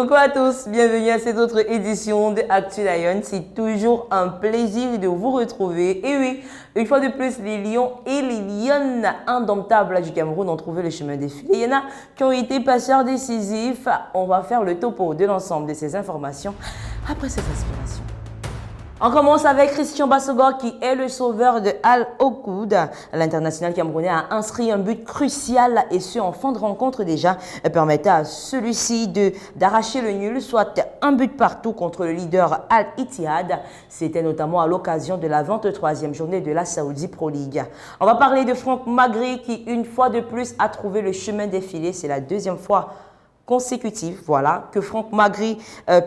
Coucou à tous, bienvenue à cette autre édition de Actu Lion. C'est toujours un plaisir de vous retrouver. Et oui, une fois de plus, les lions et les lionnes indomptables du Cameroun ont trouvé le chemin des filets. Il y en a qui ont été passeurs décisifs. On va faire le topo de l'ensemble de ces informations après cette inspiration. On commence avec Christian Bassogor qui est le sauveur de Al Okoud. L'international camerounais a inscrit un but crucial et ce en fin de rencontre déjà permettait à celui-ci d'arracher le nul, soit un but partout contre le leader Al Ittihad. C'était notamment à l'occasion de la 23e journée de la Saudi Pro League. On va parler de Franck Magri qui une fois de plus a trouvé le chemin des filets. C'est la deuxième fois consécutif, voilà, que Franck Magri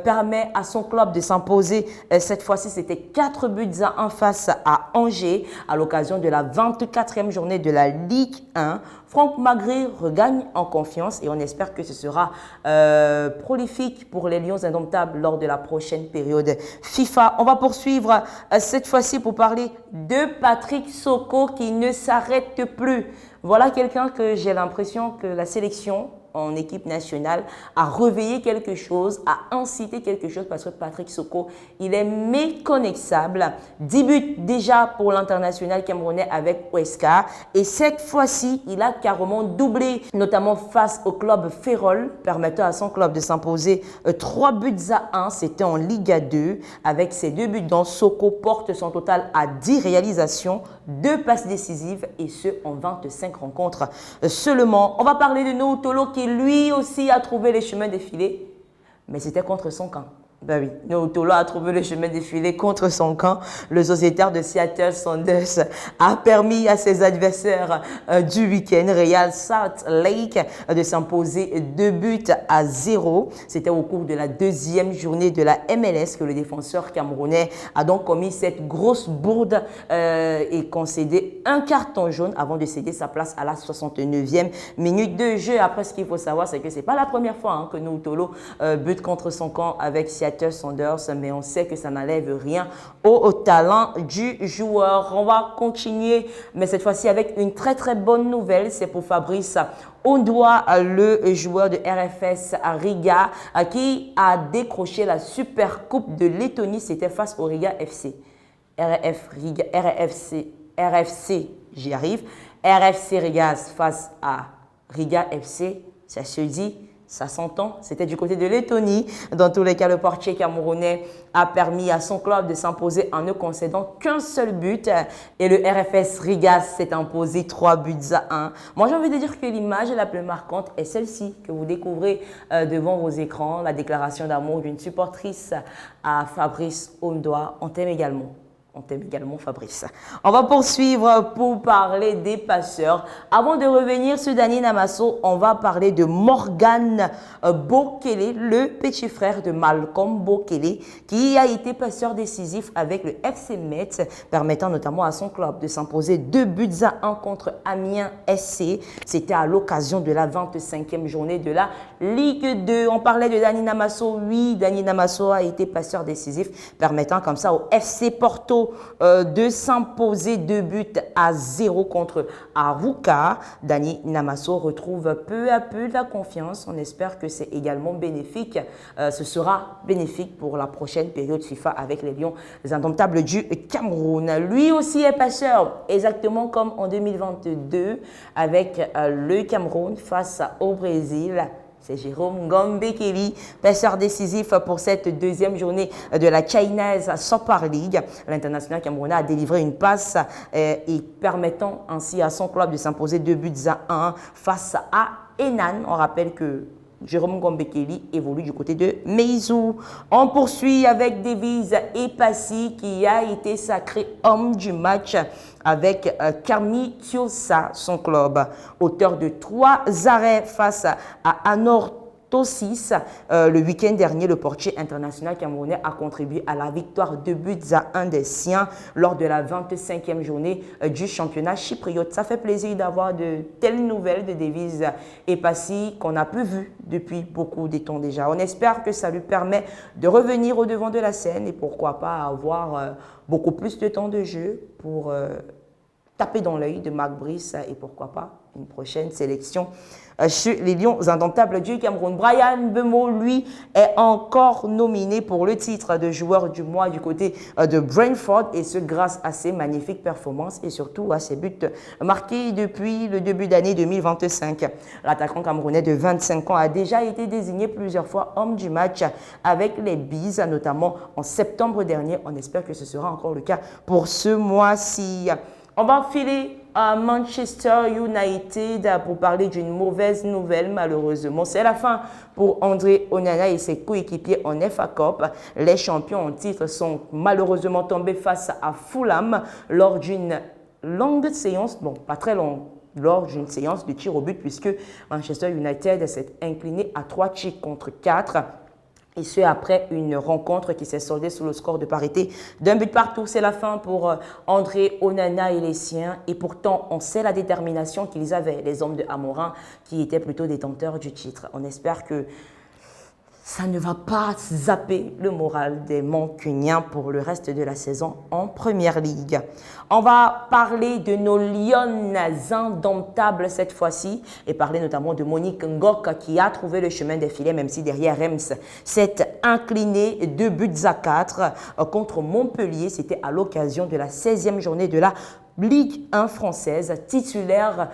permet à son club de s'imposer. Cette fois-ci, c'était 4 buts à 1 face à Angers à l'occasion de la 24e journée de la Ligue 1. Franck Magri regagne en confiance et on espère que ce sera prolifique pour les Lions indomptables lors de la prochaine période FIFA. On va poursuivre cette fois-ci pour parler de Patrick Soko qui ne s'arrête plus. Voilà quelqu'un que j'ai l'impression que la sélection en équipe nationale a réveillé quelque chose, a incité quelque chose parce que Patrick Soko, il est méconnaissable. 10 buts déjà pour l'international camerounais avec Huesca et cette fois-ci, il a carrément doublé, notamment face au club Ferrol, permettant à son club de s'imposer 3 buts à 1. C'était en Liga 2 avec ses 2 buts dont Soko porte son total à 10 réalisations, 2 passes décisives et ce en 25 rencontres seulement. On va parler de Noutolo qui lui aussi a trouvé les chemins des filets, mais c'était contre son camp. Ben oui, Noutolo a trouvé le chemin des filets contre son camp. Le sociétaire de Seattle Sounders a permis à ses adversaires du week-end, Real Salt Lake, de s'imposer 2 buts à 0. C'était au cours de la 2e journée de la MLS que le défenseur camerounais a donc commis cette grosse bourde et concédé un carton jaune avant de céder sa place à la 69e minute de jeu. Après, ce qu'il faut savoir, c'est que ce n'est pas la première fois que Noutolo bute contre son camp avec Seattle Sounders, mais on sait que ça n'enlève rien au talent du joueur. On va continuer, mais cette fois-ci avec une très très bonne nouvelle. C'est pour Fabrice Ondoa, le joueur de RFS à Riga, qui a décroché la Super Coupe de Lettonie. C'était face au Riga FC. RFC, j'y arrive. RFC Riga face à Riga FC, ça se dit. Ça s'entend, c'était du côté de Lettonie. Dans tous les cas, le portier camerounais a permis à son club de s'imposer en ne concédant qu'un seul but. Et le RFS Riga s'est imposé 3 buts à 1. Moi, j'ai envie de dire que l'image la plus marquante est celle-ci que vous découvrez devant vos écrans. La déclaration d'amour d'une supportrice à Fabrice Ondoa. On t'aime également. On t'aime également, Fabrice. On va poursuivre pour parler des passeurs. Avant de revenir sur Dani Namasso, on va parler de Morgan Bokele, le petit frère de Malcolm Bokele, qui a été passeur décisif avec le FC Metz, permettant notamment à son club de s'imposer 2 buts à 1 contre Amiens SC. C'était à l'occasion de la 25e journée de la Ligue 2. On parlait de Dani Namasso. Oui, Dani Namasso a été passeur décisif, permettant comme ça au FC Porto de s'imposer 2 buts à 0 contre Arouca. Dani Namasso retrouve peu à peu la confiance. On espère que c'est également bénéfique. Ce sera bénéfique pour la prochaine période FIFA avec les Lions indomptables du Cameroun. Lui aussi est passeur, exactement comme en 2022 avec le Cameroun face au Brésil. C'est Jérôme Gambekeli, passeur décisif pour cette 2e journée de la Chinese Super League. L'international camerounais a délivré une passe et permettant ainsi à son club de s'imposer 2 buts à 1 face à Henan. On rappelle que Jérôme Gambekeli évolue du côté de Meizhou. On poursuit avec Davies Epassi qui a été sacré homme du match avec Kami Tiosa, son club. Auteur de 3 arrêts face à Anor Tossis. Le week-end dernier, le portier international camerounais a contribué à la victoire 2 buts à 1 des siens lors de la 25e journée du championnat chypriote. Ça fait plaisir d'avoir de telles nouvelles de Davies Epassi qu'on n'a plus vu depuis beaucoup de temps déjà. On espère que ça lui permet de revenir au devant de la scène et pourquoi pas avoir beaucoup plus de temps de jeu pour taper dans l'œil de Marc Brice et pourquoi pas une prochaine sélection chez les Lions indomptables du Cameroun. Bryan Mbeumo, lui, est encore nominé pour le titre de joueur du mois du côté de Brentford et ce grâce à ses magnifiques performances et surtout à ses buts marqués depuis le début d'année 2025. L'attaquant camerounais de 25 ans a déjà été désigné plusieurs fois homme du match avec les Bees, notamment en septembre dernier. On espère que ce sera encore le cas pour ce mois-ci. On va filer à Manchester United pour parler d'une mauvaise nouvelle, malheureusement. C'est la fin pour André Onana et ses coéquipiers en FA Cup. Les champions en titre sont malheureusement tombés face à Fulham lors d'une longue séance, bon, pas très longue, lors d'une séance de tir au but puisque Manchester United s'est incliné à 3 tirs contre 4. Et ce, après une rencontre qui s'est soldée sous le score de parité d'un but partout. C'est la fin pour André Onana et les siens. Et pourtant, on sait la détermination qu'ils avaient, les hommes de Amorin, qui étaient plutôt détenteurs du titre. On espère que ça ne va pas zapper le moral des Mancuniens pour le reste de la saison en Première Ligue. On va parler de nos Lions indomptables cette fois-ci et parler notamment de Monique Ngok qui a trouvé le chemin des filets même si derrière Reims s'est incliné 2 buts à 4 contre Montpellier. C'était à l'occasion de la 16e journée de la Ligue 1 française. Titulaire,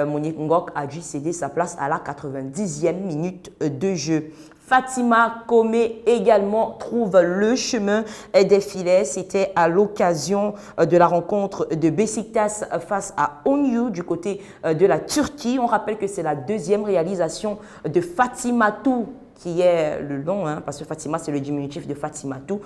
Monique Ngok a dû céder sa place à la 90e minute de jeu. Fatima Komé également trouve le chemin des filets. C'était à l'occasion de la rencontre de Beşiktaş face à Onyu du côté de la Turquie. On rappelle que c'est la 2e réalisation de Fatimatou qui est le nom, parce que Fatima c'est le diminutif de Fatimatou.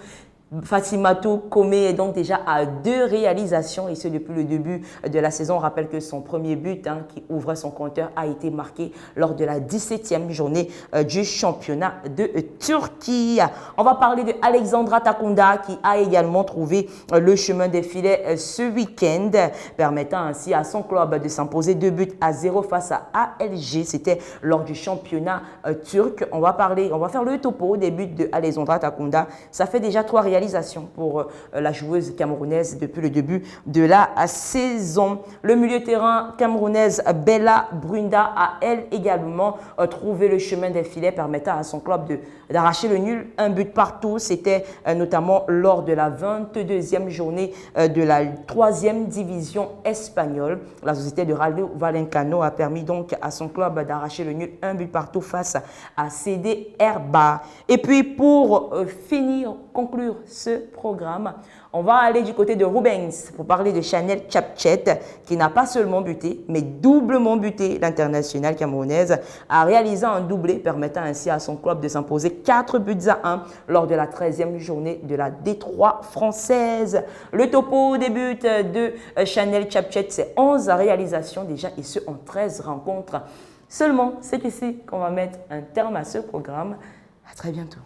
Fatimatou Komé est donc déjà à 2 réalisations et ce depuis le début de la saison. On rappelle que son premier but qui ouvrait son compteur a été marqué lors de la 17e journée du championnat de Turquie. On va parler de Alexandra Takunda qui a également trouvé le chemin des filets ce week-end, permettant ainsi à son club de s'imposer 2 buts à 0 face à ALG. C'était lors du championnat turc. On va faire le topo des buts de Alexandra Takunda. Ça fait déjà 3 réalisations pour la joueuse camerounaise depuis le début de la saison. Le milieu terrain camerounaise Bella Brunda a elle également trouvé le chemin des filets permettant à son club d'arracher le nul, 1 but partout. C'était notamment lors de la 22e journée de la 3e division espagnole. La société de Rayo Vallecano a permis donc à son club d'arracher le nul, 1 but partout face à CD Herba. Et puis pour conclure ce programme, on va aller du côté de Rubens pour parler de Chanel Chapchet qui n'a pas seulement buté, mais doublement buté. L'internationale camerounaise a réalisé un doublé permettant ainsi à son club de s'imposer 4 buts à 1 lors de la 13e journée de la D3 française. Le topo des buts de Chanel Chapchet, c'est 11 réalisations déjà et ce en 13 rencontres. Seulement, c'est ici qu'on va mettre un terme à ce programme. À très bientôt.